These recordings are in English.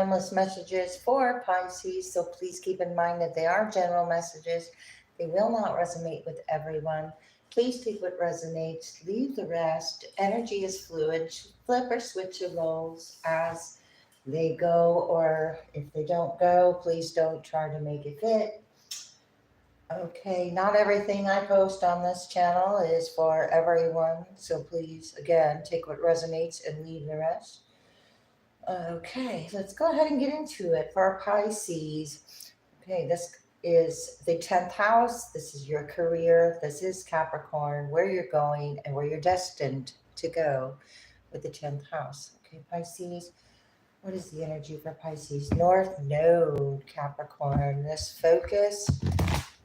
timeless messages for Pisces, so please keep in mind that they are general messages. They will not resonate with everyone. Please take what resonates, leave the rest. Energy is fluid. Flip or switch your roles as they go, or if they don't go, please don't try to make it fit. Okay, not everything I post on this channel is for everyone, so please, again, take what resonates and leave the rest. Okay, let's go ahead and get into it for our Pisces. Okay, this is the 10th house. This is your career. This is Capricorn, where you're going and where you're destined to go with the 10th house. Okay, Pisces, what is the energy for Pisces? North Node, Capricorn. This focus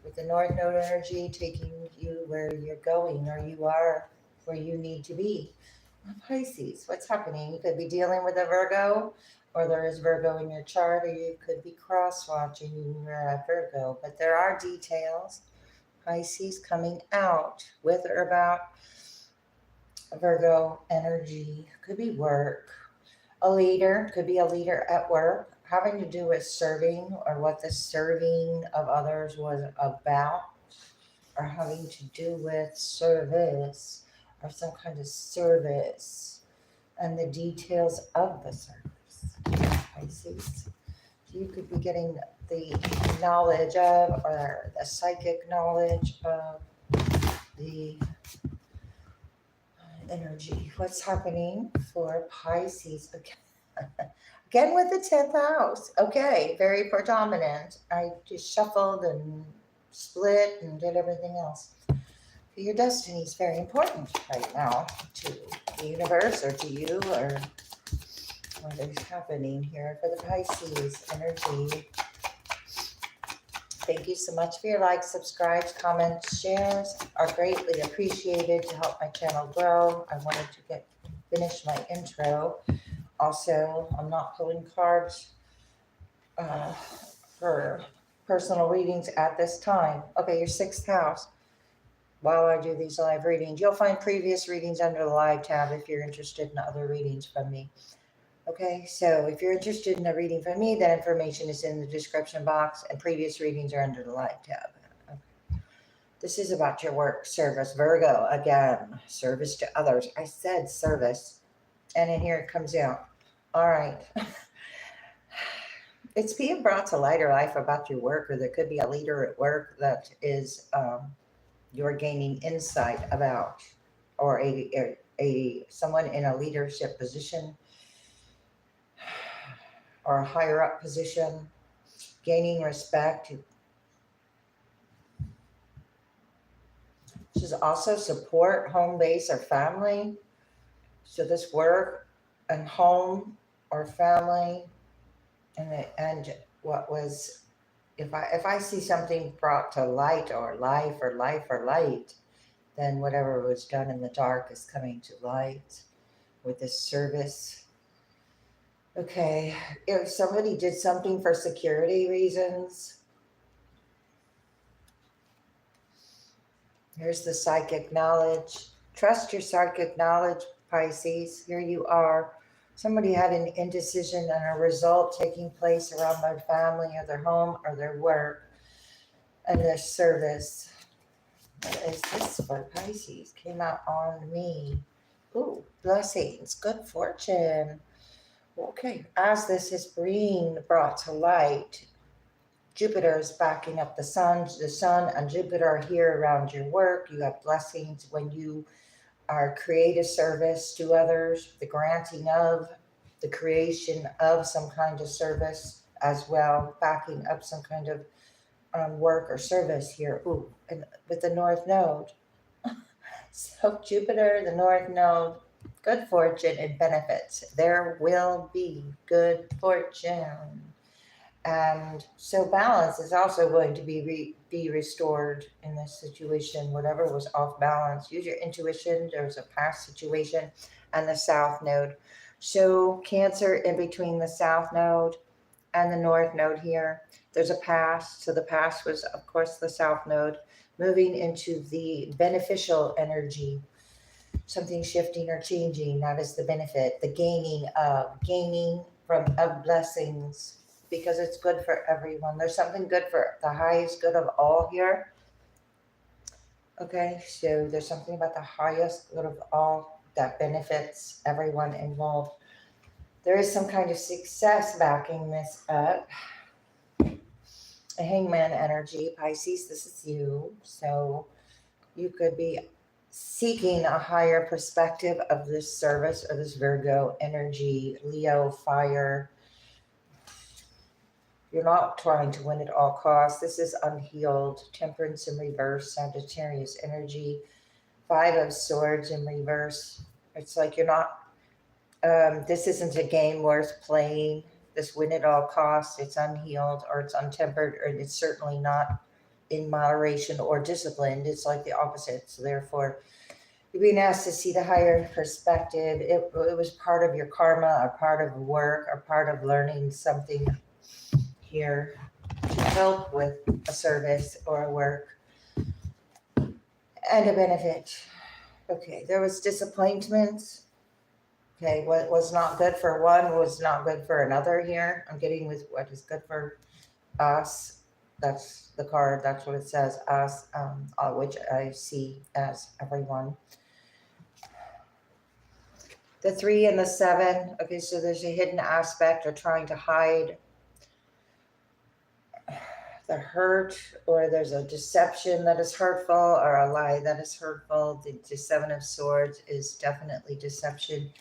with the North Node energy taking you where you're going, or you are where you need to be. Pisces, what's happening? You could be dealing with a Virgo, or there is Virgo in your chart, or you could be cross-watching you're at Virgo. But there are details, Pisces, coming out with or about Virgo energy. Could be work, a leader, could be a leader at work, having to do with serving or what the serving of others was about, or having to do with service or some kind of service and the details of the service. Pisces. You could be getting the knowledge of, or the psychic knowledge of the energy. What's happening for Pisces? Again with the 10th house. Okay, very predominant. I just shuffled and split and did everything else. Your destiny is very important right now to the universe, or to you, or what is happening here for the Pisces energy. Thank you so much for your likes, subscribes, comments, shares are greatly appreciated to help my channel grow. I wanted to finish my intro. Also, I'm not pulling cards for personal readings at this time. Okay, your 6th house. While I do these live readings, you'll find previous readings under the live tab if you're interested in other readings from me. Okay, so if you're interested in a reading from me, that information is in the description box, and previous readings are under the live tab. Okay. This is about your work, service, Virgo. Again, service to others. I said service, and in here it comes out. All right. It's being brought to lighter life about your work, or there could be a leader at work that is you're gaining insight about, or a someone in a leadership position or a higher up position, gaining respect. This is also support, home base, or family. So this work and home or family, and what was, if I see something brought to light, or life, or life, or light, then whatever was done in the dark is coming to light with this service. Okay, if somebody did something for security reasons, here's the psychic knowledge. Trust your psychic knowledge, Pisces. Here you are. Somebody had an indecision and a result taking place around their family, or their home, or their work, and their service. What is this for Pisces? Came out on me. Ooh, blessings, good fortune. Okay, as this is being brought to light, Jupiter is backing up the sun and Jupiter are here around your work. You have blessings when you create a service to others, the granting of, the creation of some kind of service as well, backing up some kind of work or service here. Ooh, and with the North Node. So Jupiter, the North Node, good fortune and benefits. There will be good fortune. And so balance is also going to be restored in this situation. Whatever was off balance, use your intuition. There's a past situation and the South Node. So Cancer in between the South Node and the North Node here. There's a past. So the past was, of course, the South Node, moving into the beneficial energy. Something shifting or changing, that is the benefit. The gaining of, gaining of blessings, because it's good for everyone. There's something good for the highest good of all here. Okay, so there's something about the highest good of all that benefits everyone involved. There is some kind of success backing this up. A hangman energy, Pisces, this is you. So you could be seeking a higher perspective of this service or this Virgo energy, Leo, fire. You're not trying to win at all costs. This is unhealed. Temperance in reverse, Sagittarius energy, Five of Swords in reverse. It's like you're not, this isn't a game worth playing. This win at all costs. It's unhealed, or it's untempered, or it's certainly not in moderation or disciplined. It's like the opposite. So therefore, you're being asked to see the higher perspective. It was part of your karma, or part of work, or part of learning something here to help with a service or a work and a benefit. Okay, there was disappointments. Okay, what was not good for one was not good for another here. I'm getting with what is good for us. That's the card. That's what it says, us, which I see as everyone. The 3 and the 7. Okay, so there's a hidden aspect or trying to hide the hurt, or there's a deception that is hurtful, or a lie that is hurtful. The 7 of Swords is definitely deception.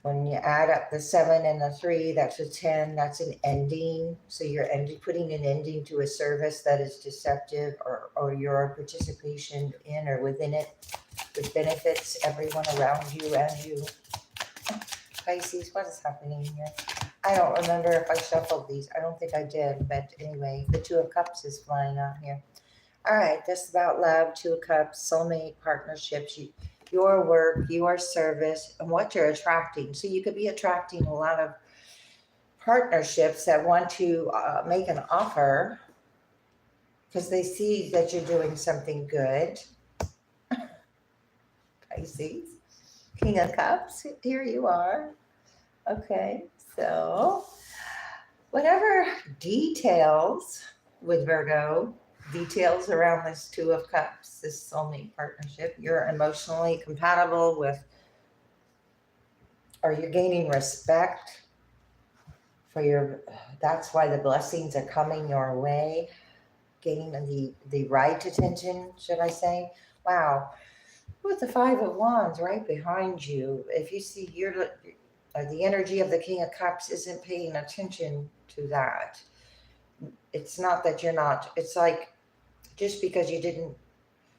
When you add up the 7 and the 3, that's a 10. That's an ending. So you're putting an ending to a service that is deceptive, or your participation in or within it, which benefits everyone around you and you. Pisces, what is happening here? I don't remember if I shuffled these. I don't think I did, but anyway, the 2 of Cups is flying out here. All right, that's about love, 2 of Cups, soulmate, partnerships, your work, your service, and what you're attracting. So you could be attracting a lot of partnerships that want to make an offer because they see that you're doing something good. Pisces, King of Cups, here you are. Okay, so whatever details with Virgo, details around this 2 of Cups, this soulmate partnership, you're emotionally compatible with, or you're gaining respect for your, that's why the blessings are coming your way, gaining the right attention, should I say. Wow, with the 5 of Wands right behind you, if you see the energy of the King of Cups isn't paying attention to that. It's not that you're not, it's like, just because you didn't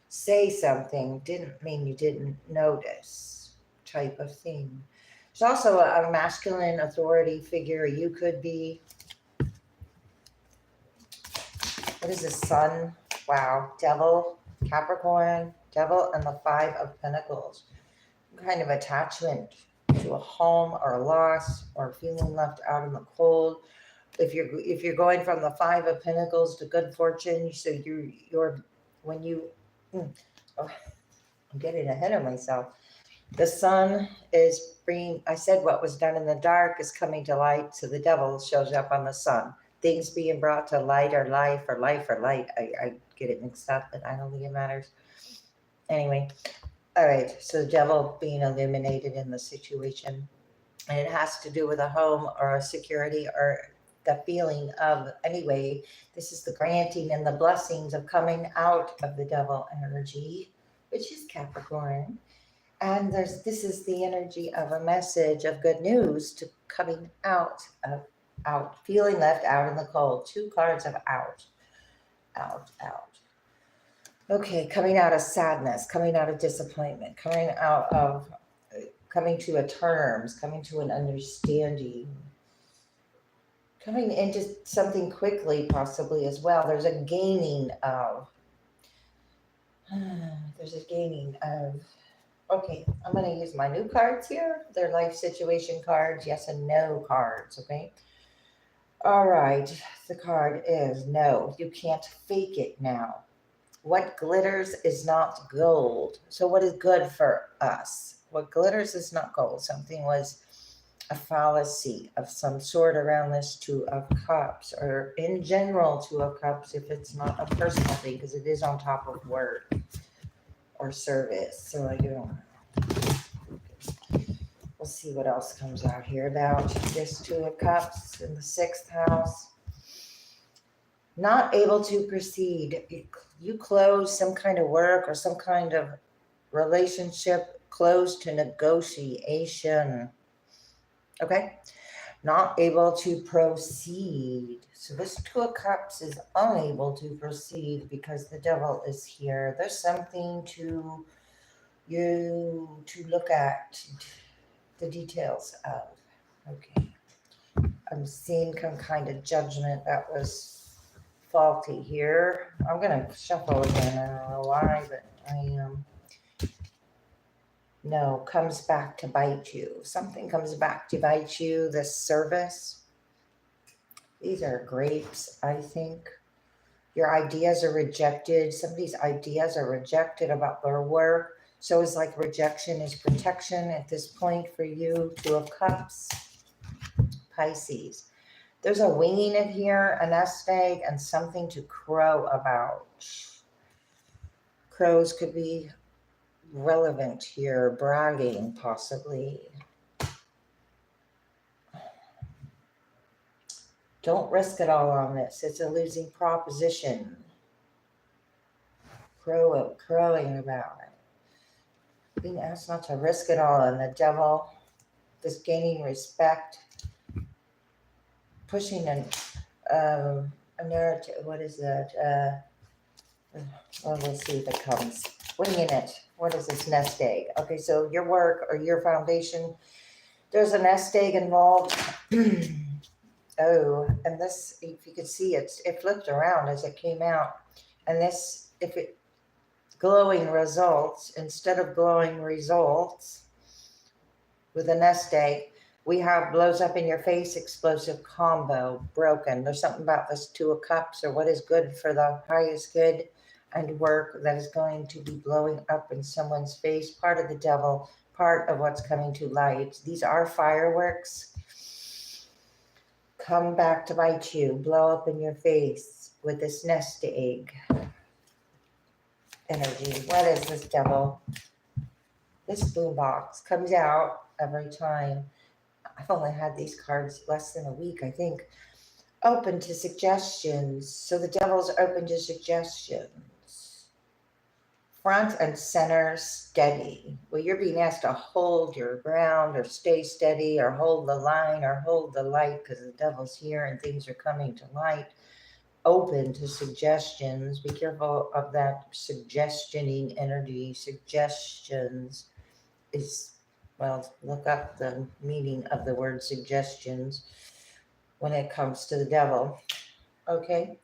say something didn't mean you didn't notice, type of thing. There's also a masculine authority figure. You could be, what is the Sun? Wow, Devil, Capricorn, Devil, and the 5 of Pentacles. Some kind of attachment to a home or a loss or feeling left out in the cold. If you're going from the 5 of Pentacles to good fortune, so you're when you, I'm getting ahead of myself. The Sun is bringing, I said what was done in the dark is coming to light, so the Devil shows up on the Sun. Things being brought to light or life or life or light. I get it mixed up, but I don't think it matters. Anyway, all right, so the Devil being illuminated in the situation. And it has to do with a home or a security or the feeling of, anyway, this is the granting and the blessings of coming out of the Devil energy, which is Capricorn. And this is the energy of a message of good news to coming out, feeling left out in the cold. 2 cards of out. Okay, coming out of sadness, coming out of disappointment, coming to a terms, coming to an understanding, coming into something quickly possibly as well. There's a gaining of, okay, I'm going to use my new cards here. They're life situation cards, yes and no cards, okay? All right, the card is no, you can't fake it now. What glitters is not gold. So what is good for us? What glitters is not gold. Something was a fallacy of some sort around this Two of Cups, or in general Two of Cups if it's not a personal thing, because it is on top of work or service. So I don't know. We'll see what else comes out here about this Two of Cups in the 6th house. Not able to proceed. You close some kind of work or some kind of relationship, close to negotiation. Okay? Not able to proceed. So this Two of Cups is unable to proceed because the Devil is here. There's something to look at the details of. Okay. I'm seeing some kind of judgment that was faulty here. I'm going to shuffle again. I don't know why, but I am. No, comes back to bite you. Something comes back to bite you. This service. These are grapes, I think. Your ideas are rejected. Somebody's ideas are rejected about their work. So it's like rejection is protection at this point for you. Two of Cups. Pisces. There's a winging it here, a nest egg, and something to crow about. Crows could be relevant here, bragging possibly. Don't risk it all on this. It's a losing proposition. Crowing about it. Being asked not to risk it all, and the Devil just gaining respect. Pushing a narrative. What is that? Well, we'll see if it comes. Winging it. What is this nest egg? Okay, so your work or your foundation, there's a nest egg involved. Oh, and this, if you could see it flipped around as it came out. And this, if it, glowing results, instead of glowing results with a nest egg, we have blows up in your face, explosive combo, broken. There's something about this Two of Cups, or what is good for the highest good and work that is going to be blowing up in someone's face. Part of the Devil, part of what's coming to light. These are fireworks. Come back to bite you, blow up in your face with this nest egg energy. What is this, Devil? This boombox comes out every time. I've only had these cards less than a week, I think. Open to suggestions. So the Devil's open to suggestions. Front and center, steady. Well, you're being asked to hold your ground or stay steady or hold the line or hold the light because the Devil's here and things are coming to light. Open to suggestions. Be careful of that suggestioning energy. Suggestions is, well, look up the meaning of the word suggestions when it comes to the Devil. Okay.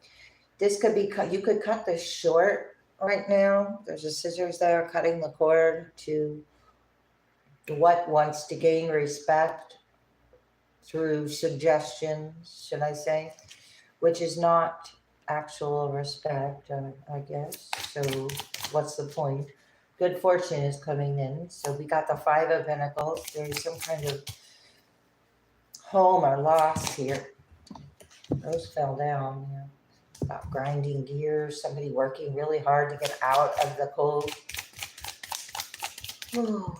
This could be, you could cut this short right now. There's a scissors there cutting the cord to what wants to gain respect through suggestions, should I say, which is not actual respect, I guess. So what's the point? Good fortune is coming in. So we got the Five of Pentacles. There's some kind of home or loss here. Those fell down. Yeah. About grinding gears. Somebody working really hard to get out of the cold. Ooh.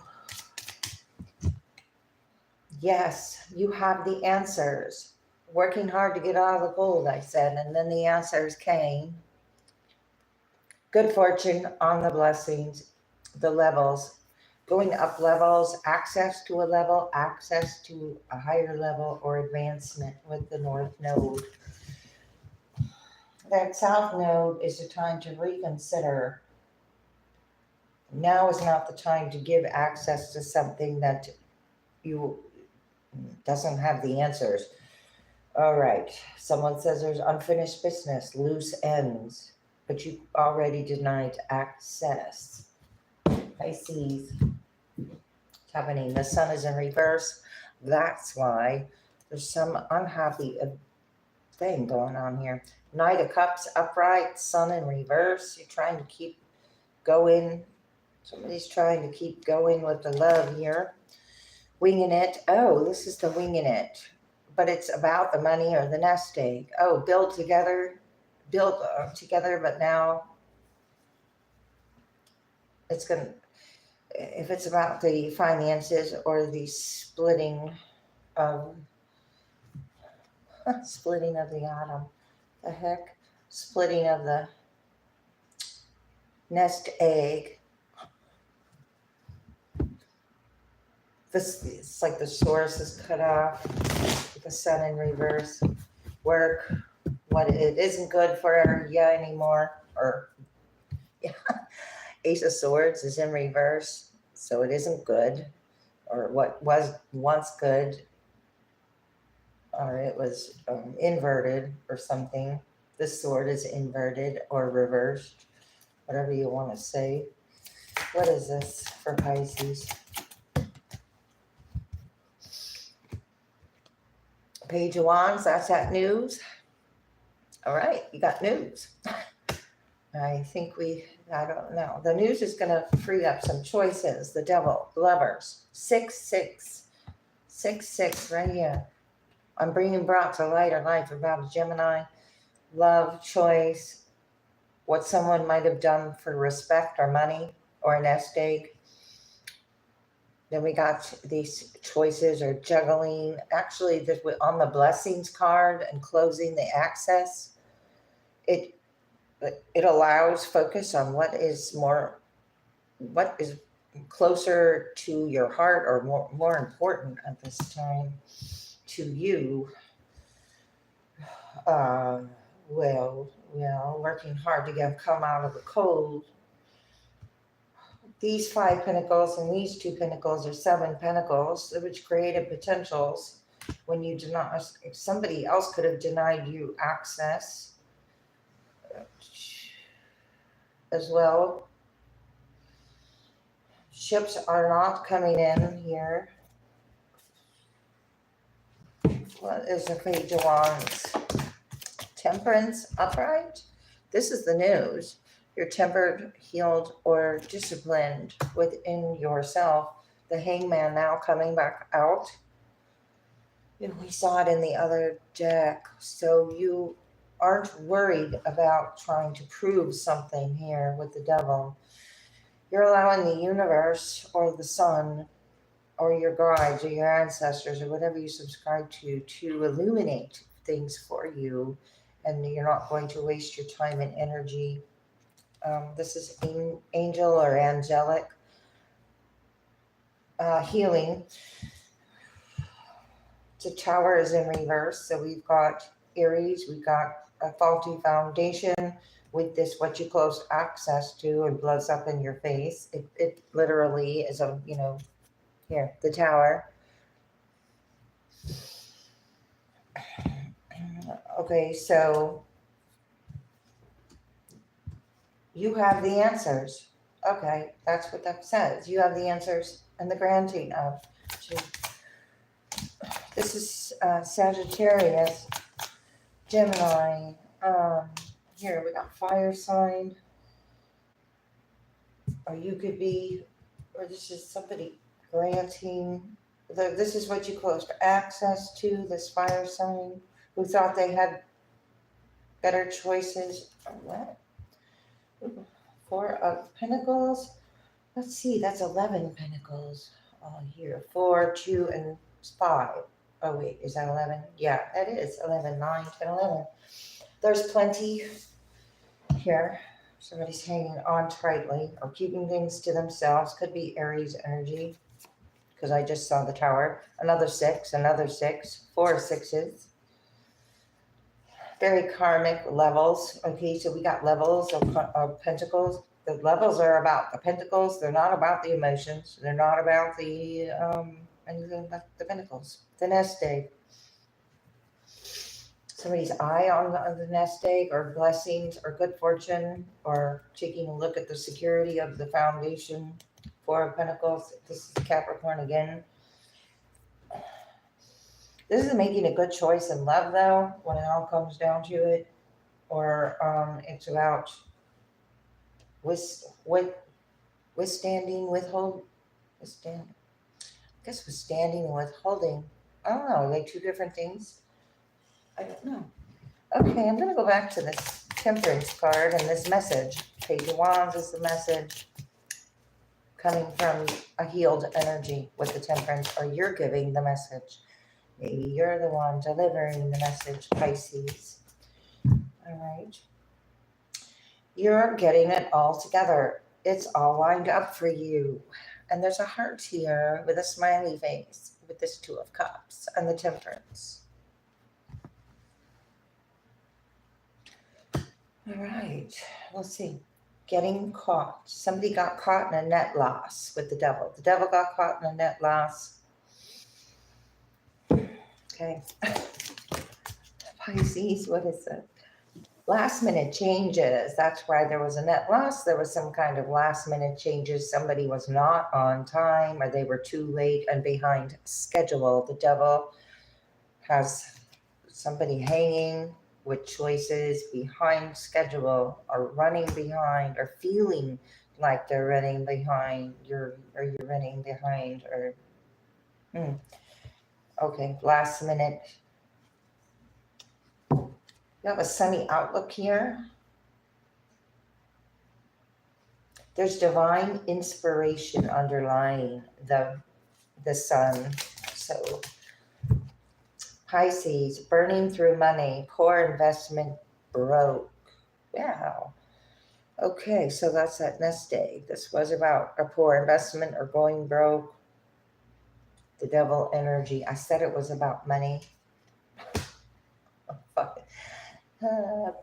Yes, you have the answers. Working hard to get out of the cold, I said. And then the answers came. Good fortune on the blessings. The levels, going up levels, access to a level, access to a higher level, or advancement with the North Node. That South Node is a time to reconsider. Now is not the time to give access to something that you doesn't have the answers. All right. Someone says there's unfinished business, loose ends, but you already denied access. Pisces, what's happening? The Sun is in reverse. That's why there's some unhappy thing going on here. Knight of Cups upright, Sun in reverse. You're trying to keep going. Somebody's trying to keep going with the love here. Winging it. Oh, this is the winging it. But it's about the money or the nest egg. Oh, build together, but now it's going to, if it's about the finances or the of splitting of the atom, the heck, splitting of the nest egg. This, it's like the source is cut off, the sun in reverse. Work, what it isn't good for you anymore, or yeah, Ace of Swords is in reverse, so it isn't good, or what was once good, or it was inverted or something. This sword is inverted or reversed, whatever you want to say. What is this for Pisces? Page of Wands, that's that news. All right, you got news. I don't know. The news is going to free up some choices. The Devil, Lovers, 6-6, 6-6, right here. I'm bringing brought to light a life about a Gemini, love, choice, what someone might have done for respect or money or a nest egg. Then we got these choices or juggling. Actually, this on the blessings card and closing the access, it allows focus on what is closer to your heart or more important at this time to you. Working hard to come out of the cold. These 5 pentacles and these 2 pentacles are 7 pentacles, which created potentials when you deny. Somebody else could have denied you access as well. Ships are not coming in here. What is the Page of Wands? Temperance, upright. This is the news. You're tempered, healed, or disciplined within yourself. The Hangman now coming back out. And we saw it in the other deck. So you aren't worried about trying to prove something here with the Devil. You're allowing the universe or the sun or your guides or your ancestors or whatever you subscribe to illuminate things for you. And you're not going to waste your time and energy. This is angel or angelic healing. The Tower is in reverse. So we've got Aries, we've got a faulty foundation with this, what you closed access to and blows up in your face. It literally is here, the Tower. Okay, so you have the answers. Okay, that's what that says. You have the answers and the granting of. This is Sagittarius, Gemini. Here we got fire sign. Or you could be, or this is somebody granting. This is what you closed access to, this fire sign, who thought they had better choices. What? 4 of Pentacles. Let's see, that's 11 Pentacles all here. 4, 2, and 5. Oh, wait, is that 11? Yeah, that is 11, 9, 10, 11. There's plenty here. Somebody's hanging on tightly or keeping things to themselves. Could be Aries energy, because I just saw the Tower. Another 6, 4 sixes. Very karmic levels. Okay, so we got levels of pentacles. The levels are about the pentacles. They're not about the emotions. They're not about the anything but the pentacles. The nest egg. Somebody's eye on the nest egg, or blessings, or good fortune, or taking a look at the security of the foundation. 4 of Pentacles. This is Capricorn again. This is making a good choice in love, though, when it all comes down to it. Or it's about withstanding. guess withstanding and withholding. I don't know, like two different things. I don't know. Okay, I'm going to go back to this Temperance card and this message. Page of Wands is the message coming from a healed energy with the Temperance, or you're giving the message. Maybe you're the one delivering the message, Pisces. All right. You're getting it all together. It's all lined up for you. And there's a heart here with a smiley face with this Two of Cups and the Temperance. All right, let's see. Getting caught. Somebody got caught in a net loss with the Devil. The Devil got caught in a net loss. Okay. Pisces, what is it? Last minute changes. That's why there was a net loss. There was some kind of last minute changes. Somebody was not on time, or they were too late and behind schedule. The Devil has somebody hanging with choices behind schedule, or running behind, or feeling like they're running behind. You're running behind, or okay, last minute. You have a sunny outlook here. There's divine inspiration underlying the sun. So Pisces, burning through money, poor investment, broke. Wow. Okay, so that's that nest egg. This was about a poor investment or going broke. The Devil energy. I said it was about money.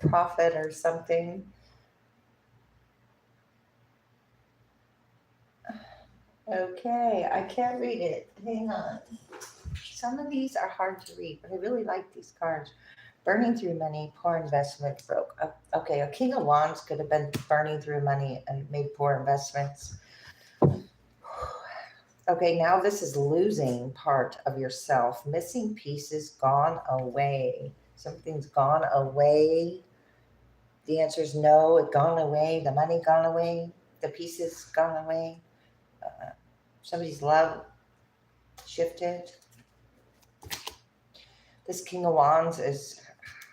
Profit or something. Okay, I can't read it. Hang on. Some of these are hard to read, but I really like these cards. Burning through money, poor investment, broke. Okay, a King of Wands could have been burning through money and made poor investments. Okay, now this is losing part of yourself. Missing pieces gone away. Something's gone away. The answer is no, it gone away. The money gone away. The pieces gone away. Somebody's love shifted. This King of Wands is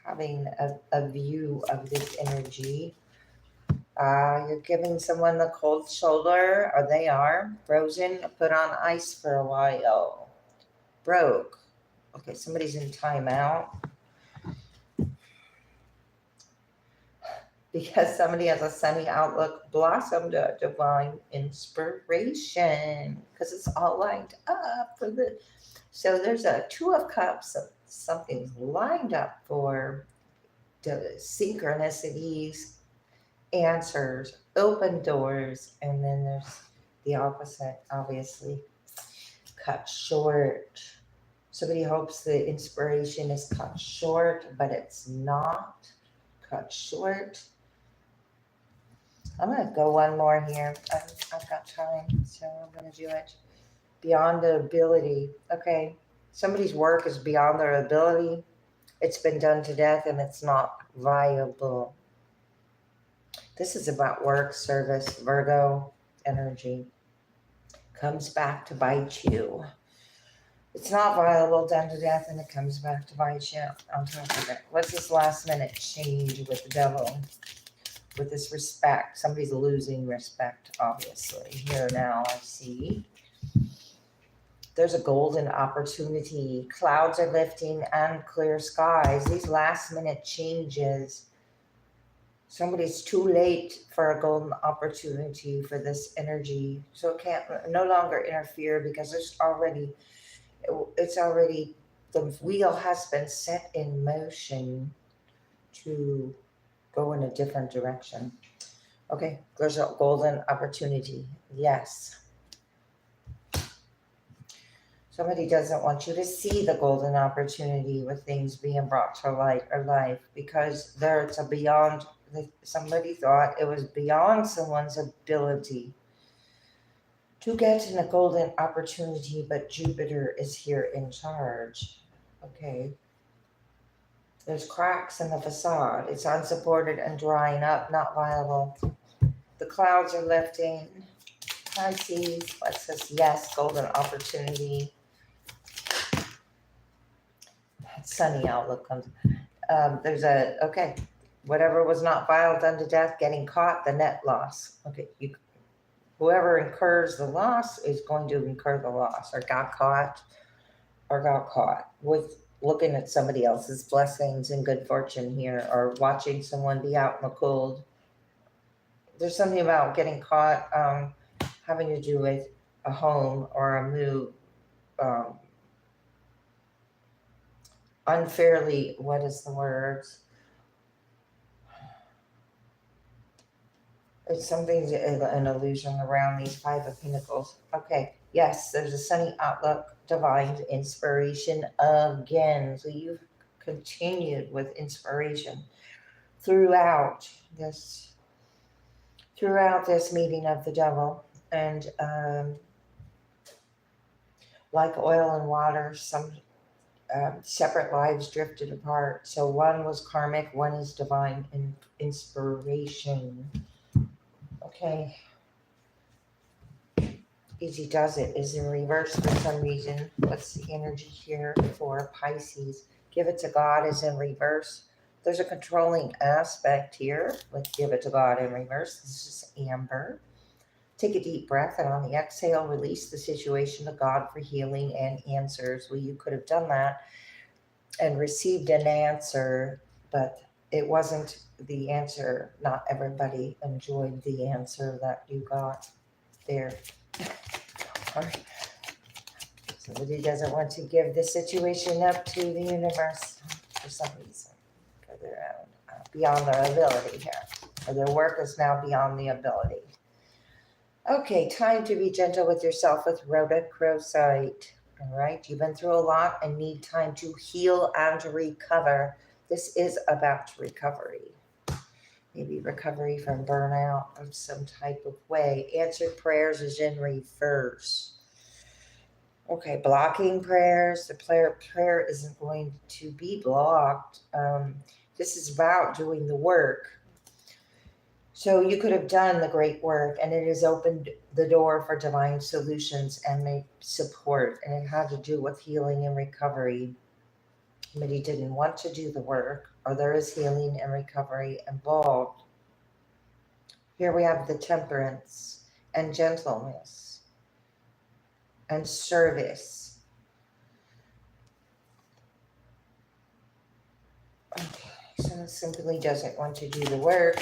having a view of this energy. You're giving someone the cold shoulder, or they are frozen, put on ice for a while. Broke. Okay, somebody's in timeout. Because somebody has a sunny outlook, blossomed a divine inspiration. Because it's all lined up for the... So there's a Two of Cups. Something's lined up for the synchronicities, answers, open doors, and then there's the opposite, obviously. Cut short. Somebody hopes the inspiration is cut short, but it's not cut short. I'm going to go one more here. I've got time, so I'm going to do it. Beyond the ability. Okay, somebody's work is beyond their ability. It's been done to death and it's not viable. This is about work, service, Virgo energy. Comes back to bite you. It's not viable, done to death, and it comes back to bite you on top of it. What's this last minute change with the Devil? With this respect. Somebody's losing respect, obviously. Here now, I see. There's a golden opportunity. Clouds are lifting and clear skies. These last minute changes. Somebody's too late for a golden opportunity for this energy. So it can't no longer interfere because it's already, the wheel has been set in motion to go in a different direction. Okay, there's a golden opportunity. Yes. Somebody doesn't want you to see the golden opportunity with things being brought to light or life, because there's a beyond, somebody thought it was beyond someone's ability to get in a golden opportunity, but Jupiter is here in charge. Okay. There's cracks in the facade. It's unsupported and drying up, not viable. The clouds are lifting. Pisces, what's this? Yes, golden opportunity. Sunny outlook comes. There's okay, whatever was not filed unto death, getting caught, the net loss. Okay, whoever incurs the loss is going to incur the loss, or got caught with looking at somebody else's blessings and good fortune here, or watching someone be out in the cold. There's something about getting caught having to do with a home or a move, unfairly, what is the word? It's something, an illusion around these Five of Pentacles. Okay, yes, there's a sunny outlook, divine inspiration again. So you've continued with inspiration throughout this meeting of the devil. And like oil and water, some separate lives drifted apart. So one was karmic, one is divine inspiration. Okay. Easy does it is in reverse for some reason. What's the energy here for Pisces? Give it to God is in reverse. There's a controlling aspect here with give it to God in reverse. This is Amber. Take a deep breath, and on the exhale, release the situation to God for healing and answers. Well, you could have done that and received an answer, but it wasn't the answer. Not everybody enjoyed the answer that you got there. Or somebody doesn't want to give the situation up to the universe for some reason, for their own, beyond their ability here, or their work is now beyond the ability. Okay, time to be gentle with yourself with rhodochrosite. All right, you've been through a lot and need time to heal and recover. This is about recovery. Maybe recovery from burnout of some type of way. Answered prayers is in reverse. Okay, blocking prayers. The prayer isn't going to be blocked. This is about doing the work. So you could have done the great work, and it has opened the door for divine solutions and support, and it had to do with healing and recovery. But he didn't want to do the work, or there is healing and recovery involved. Here we have the temperance and gentleness and service. Okay, so simply doesn't want to do the work.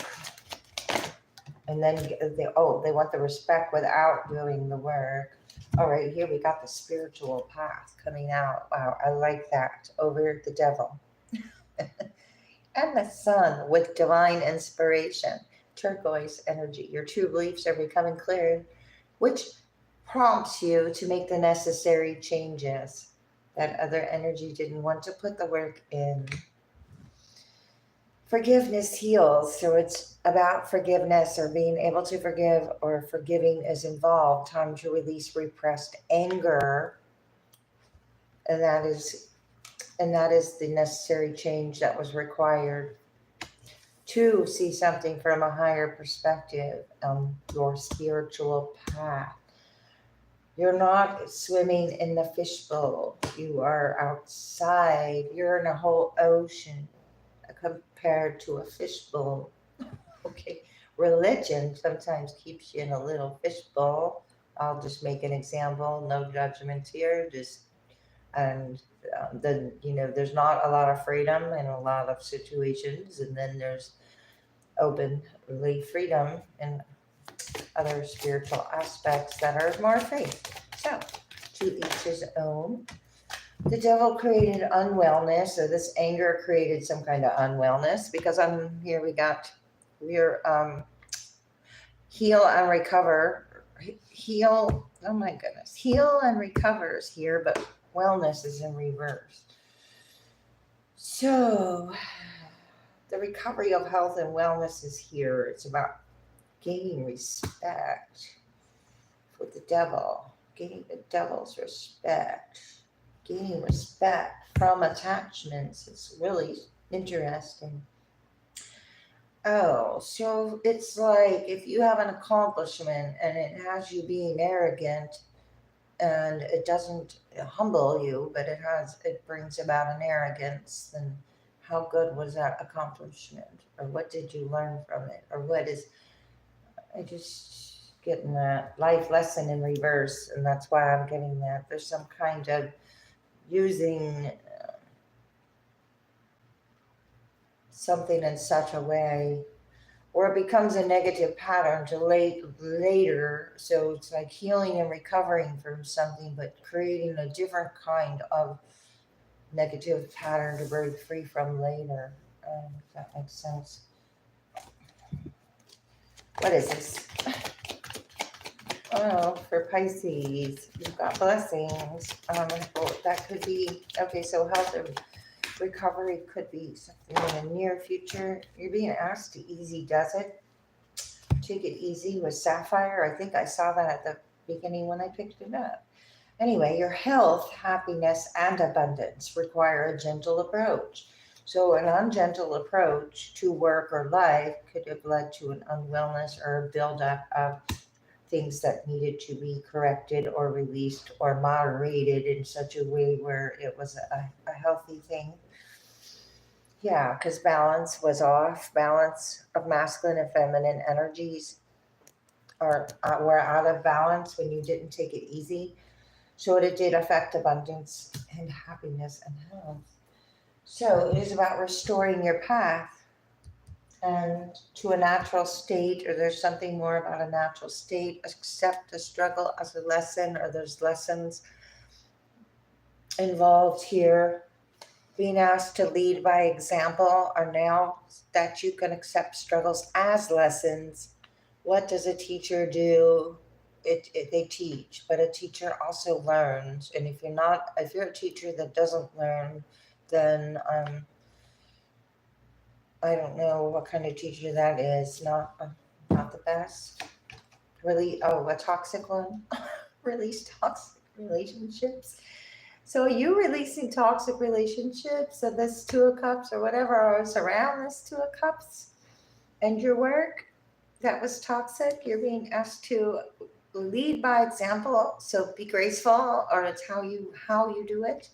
And then they want the respect without doing the work. All right, here we got the spiritual path coming out. Wow, I like that. Over the devil. And the sun with divine inspiration, turquoise energy. Your true beliefs are becoming clear, which prompts you to make the necessary changes. That other energy didn't want to put the work in. Forgiveness heals, so it's about forgiveness or being able to forgive, or forgiving is involved. Time to release repressed anger, and that is the necessary change that was required to see something from a higher perspective on your spiritual path. You're not swimming in the fishbowl. You are outside. You're in a whole ocean compared to a fishbowl. Okay, religion sometimes keeps you in a little fishbowl. I'll just make an example. No judgment here. There's not a lot of freedom in a lot of situations, and then there's openly freedom in other spiritual aspects that are more free. So, to each his own. The devil created unwellness, so this anger created some kind of unwellness, because we're heal and recover. Heal and recover is here, but wellness is in reverse. So the recovery of health and wellness is here. It's about gaining respect for the devil, gaining the devil's respect. Gaining respect from attachments is really interesting. Oh, so it's like if you have an accomplishment and it has you being arrogant and it doesn't humble you, but it brings about an arrogance, then how good was that accomplishment? Or what did you learn from it? Or what is I just getting that life lesson in reverse, and that's why I'm getting that. There's some kind of using something in such a way or it becomes a negative pattern to later. So it's like healing and recovering from something, but creating a different kind of negative pattern to break free from later. If that makes sense. What is this? Oh, for Pisces, you've got blessings. That could be okay. So health and recovery could be something in the near future. You're being asked to easy does it. Take it easy with Sapphire. I think I saw that at the beginning when I picked it up. Anyway, your health, happiness, and abundance require a gentle approach. So, an ungentle approach to work or life could have led to an unwellness or a buildup of things that needed to be corrected or released or moderated in such a way where it was a healthy thing. Yeah, because balance was off, balance of masculine and feminine energies were out of balance when you didn't take it easy. So it did affect abundance and happiness and health. So it is about restoring your path and to a natural state, or there's something more about a natural state. Accept the struggle as a lesson, or there's lessons involved here. Being asked to lead by example, or now that you can accept struggles as lessons. What does a teacher do? They teach, but a teacher also learns. And if you're a teacher that doesn't learn, then I don't know what kind of teacher that is. Not the best. Really, a toxic one. Release toxic relationships. So are you releasing toxic relationships of this Two of Cups or whatever, or surround this Two of Cups and your work that was toxic? You're being asked to lead by example. So be graceful, or it's how you do it,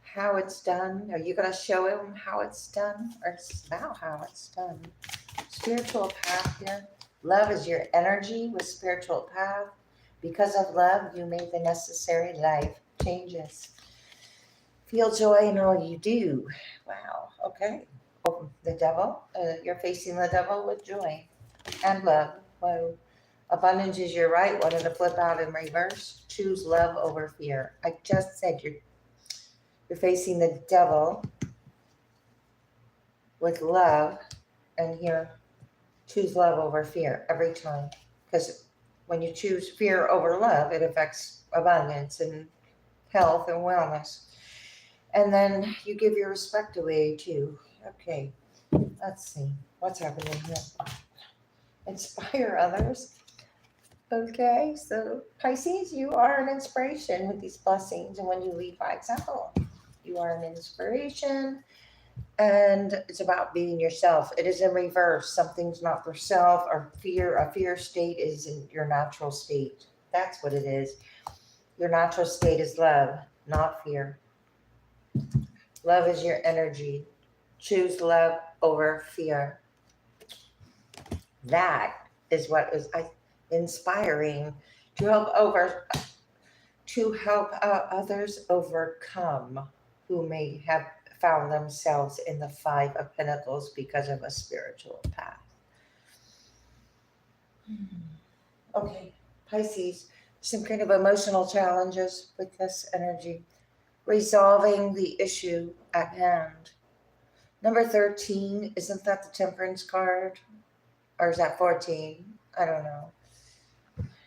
how it's done. Are you gonna show him how it's done, or it's about how it's done? Spiritual path here. Love is your energy with spiritual path. Because of love, you made the necessary life changes. Feel joy in all you do. Wow. Okay. Oh, the devil. You're facing the devil with joy and love. Whoa. Abundance is your right. Wanted to flip out in reverse. Choose love over fear. I just said you're facing the devil with love, and here choose love over fear every time. Because when you choose fear over love, it affects abundance and health and wellness. And then you give your respect away too. Okay, let's see what's happening here. Inspire others. Okay, so Pisces, you are an inspiration with these blessings, and when you lead by example, you are an inspiration, and it's about being yourself. It is in reverse. Something's not for self, or fear. A fear state is in your natural state. That's what it is. Your natural state is love, not fear. Love is your energy. Choose love over fear. That is what is inspiring to help others overcome who may have found themselves in the Five of Pentacles because of a spiritual path. Okay, Pisces, some kind of emotional challenges with this energy. Resolving the issue at hand. Number 13, isn't that the Temperance card? Or is that 14? I don't know.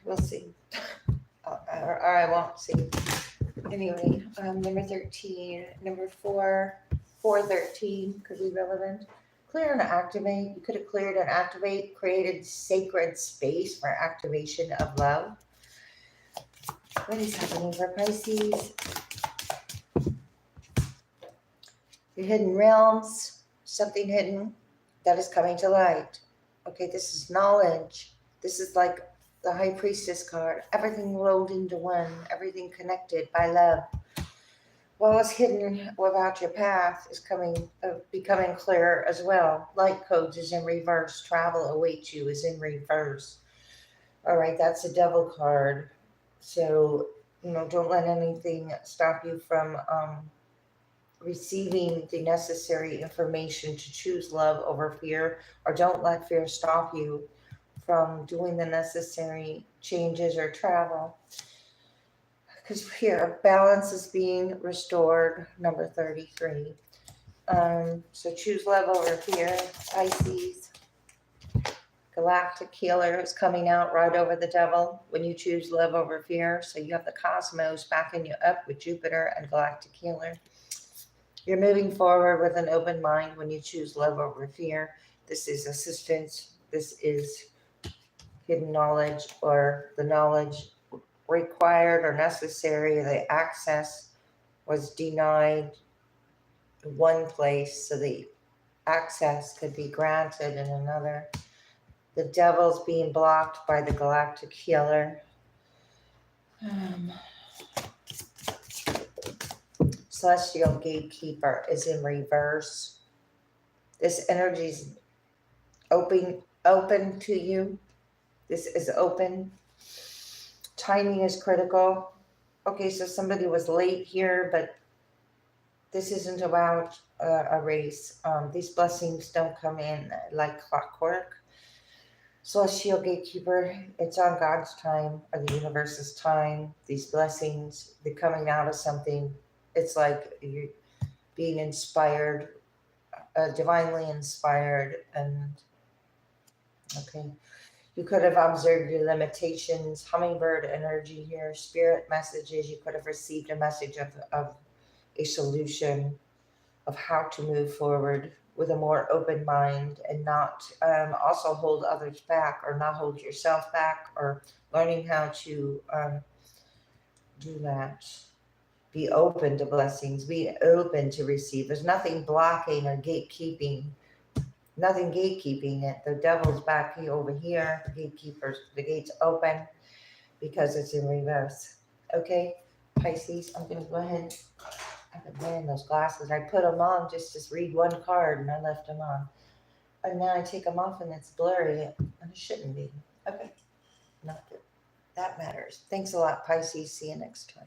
We'll see. Or I won't see. Anyway, number 13. Number 413 could be relevant. Clear and activate. You could have cleared and activate, created sacred space for activation of love. What is happening for Pisces? Your hidden realms, something hidden. that is coming to light. Okay, this is knowledge. This is like the High Priestess card. Everything rolled into one, everything connected by love. What was hidden about your path is becoming clearer as well. Light codes is in reverse. Travel awaits you is in reverse. All right, that's a devil card. So, don't let anything stop you from receiving the necessary information to choose love over fear, or don't let fear stop you from doing the necessary changes or travel. Because here, balance is being restored, number 33. So choose love over fear, Pisces. Galactic healer is coming out right over the devil when you choose love over fear. So you have the cosmos backing you up with Jupiter and galactic healer. You're moving forward with an open mind when you choose love over fear. This is assistance. This is hidden knowledge, or the knowledge required or necessary. The access was denied in one place, so the access could be granted in another. The devil's being blocked by the galactic healer. Celestial gatekeeper is in reverse. This energy is open to you. This is open. Timing is critical. Okay, so somebody was late here, but this isn't about a race. These blessings don't come in like clockwork. Celestial gatekeeper, it's on God's time or the universe's time. These blessings, they're coming out of something. It's like you're being inspired, divinely inspired. And okay, you could have observed your limitations, hummingbird energy here, spirit messages. You could have received a message of a solution of how to move forward with a more open mind, and not also hold others back, or not hold yourself back, or learning how to do that. Be open to blessings, be open to receive. There's nothing blocking or gatekeeping, nothing gatekeeping it. The devil's back here over here, the gate's open because it's in reverse. Okay, Pisces, I'm going to go ahead. I've been wearing those glasses. I put them on just to read one card, and I left them on. And now I take them off and it's blurry, and it shouldn't be. Okay, not that matters. Thanks a lot, Pisces. See you next time.